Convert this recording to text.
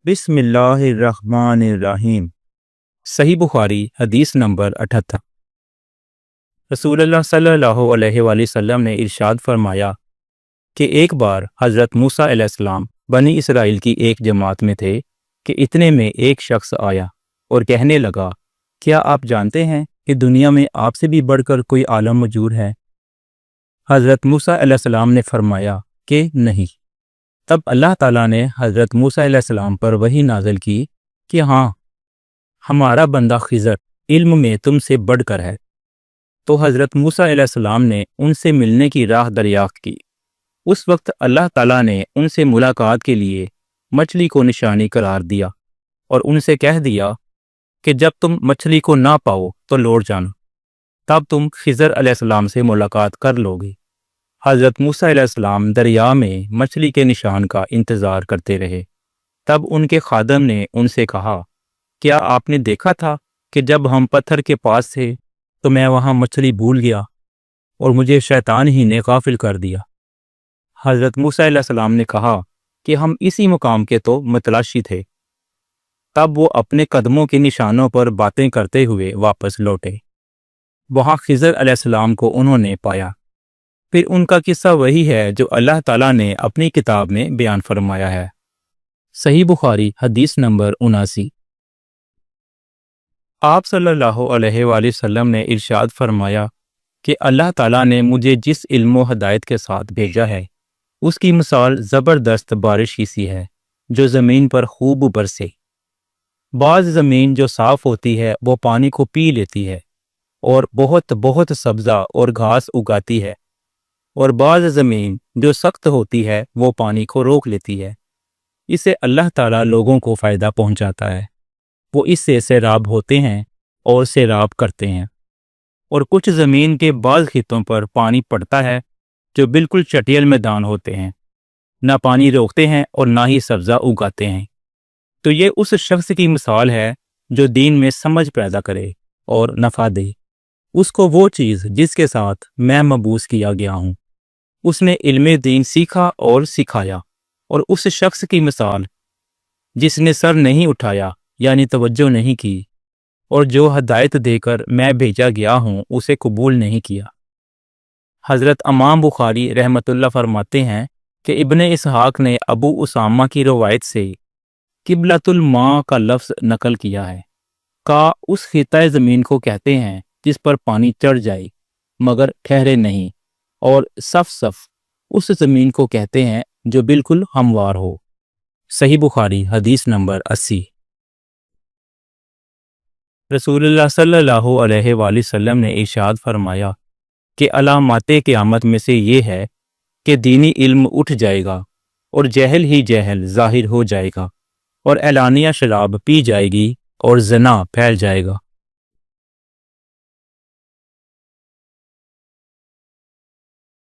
بسم اللہ الرحمن الرحیم۔ صحیح بخاری حدیث نمبر 78۔ رسول اللہ صلی اللہ علیہ وآلہ وسلم نے ارشاد فرمایا کہ ایک بار حضرت موسیٰ علیہ السلام بنی اسرائیل کی ایک جماعت میں تھے کہ اتنے میں ایک شخص آیا اور کہنے لگا، کیا آپ جانتے ہیں کہ دنیا میں آپ سے بھی بڑھ کر کوئی عالم موجود ہے؟ حضرت موسیٰ علیہ السلام نے فرمایا کہ نہیں۔ تب اللہ تعالیٰ نے حضرت موسیٰ علیہ السلام پر وحی نازل کی کہ ہاں، ہمارا بندہ خضر علم میں تم سے بڑھ کر ہے۔ تو حضرت موسیٰ علیہ السلام نے ان سے ملنے کی راہ دریافت کی۔ اس وقت اللہ تعالیٰ نے ان سے ملاقات کے لیے مچھلی کو نشانی قرار دیا اور ان سے کہہ دیا کہ جب تم مچھلی کو نہ پاؤ تو لوٹ جانا، تب تم خضر علیہ السلام سے ملاقات کر لو گے۔ حضرت موسیٰ علیہ السلام دریا میں مچھلی کے نشان کا انتظار کرتے رہے۔ تب ان کے خادم نے ان سے کہا، کیا آپ نے دیکھا تھا کہ جب ہم پتھر کے پاس تھے تو میں وہاں مچھلی بھول گیا اور مجھے شیطان ہی نے غافل کر دیا؟ حضرت موسیٰ علیہ السلام نے کہا کہ ہم اسی مقام کے تو متلاشی تھے۔ تب وہ اپنے قدموں کے نشانوں پر باتیں کرتے ہوئے واپس لوٹے۔ وہاں خضر علیہ السلام کو انہوں نے پایا۔ پھر ان کا قصہ وہی ہے جو اللہ تعالیٰ نے اپنی کتاب میں بیان فرمایا ہے۔ صحیح بخاری حدیث نمبر 79۔ آپ صلی اللہ علیہ وآلہ وسلم نے ارشاد فرمایا کہ اللہ تعالیٰ نے مجھے جس علم و ہدایت کے ساتھ بھیجا ہے اس کی مثال زبردست بارش کی سی ہے جو زمین پر خوب برسے۔ بعض زمین جو صاف ہوتی ہے وہ پانی کو پی لیتی ہے اور بہت سبزہ اور گھاس اگاتی ہے، اور بعض زمین جو سخت ہوتی ہے وہ پانی کو روک لیتی ہے۔ اسے اللہ تعالیٰ لوگوں کو فائدہ پہنچاتا ہے، وہ اس سے سیراب ہوتے ہیں اور سیراب کرتے ہیں۔ اور کچھ زمین کے بعض خطوں پر پانی پڑتا ہے جو بالکل چٹیل میدان ہوتے ہیں، نہ پانی روکتے ہیں اور نہ ہی سبزہ اگاتے ہیں۔ تو یہ اس شخص کی مثال ہے جو دین میں سمجھ پیدا کرے اور نفع دے اس کو وہ چیز جس کے ساتھ میں مبعوث کیا گیا ہوں۔ اس نے علم دین سیکھا اور سکھایا۔ اور اس شخص کی مثال جس نے سر نہیں اٹھایا یعنی توجہ نہیں کی، اور جو ہدایت دے کر میں بھیجا گیا ہوں اسے قبول نہیں کیا۔ حضرت امام بخاری رحمۃ اللہ فرماتے ہیں کہ ابن اسحاق نے ابو اسامہ کی روایت سے قبلۃ الماء کا لفظ نقل کیا ہے۔ اس خطۂ زمین کو کہتے ہیں جس پر پانی چڑھ جائے مگر ٹھہرے نہیں، اور صف اس زمین کو کہتے ہیں جو بالکل ہموار ہو۔ صحیح بخاری حدیث نمبر 80۔ رسول اللہ صلی اللہ علیہ وآلہ وسلم نے ارشاد فرمایا کہ علامات قیامت میں سے یہ ہے کہ دینی علم اٹھ جائے گا اور جہل ہی جہل ظاہر ہو جائے گا، اور اعلانیہ شراب پی جائے گی اور زنا پھیل جائے گا۔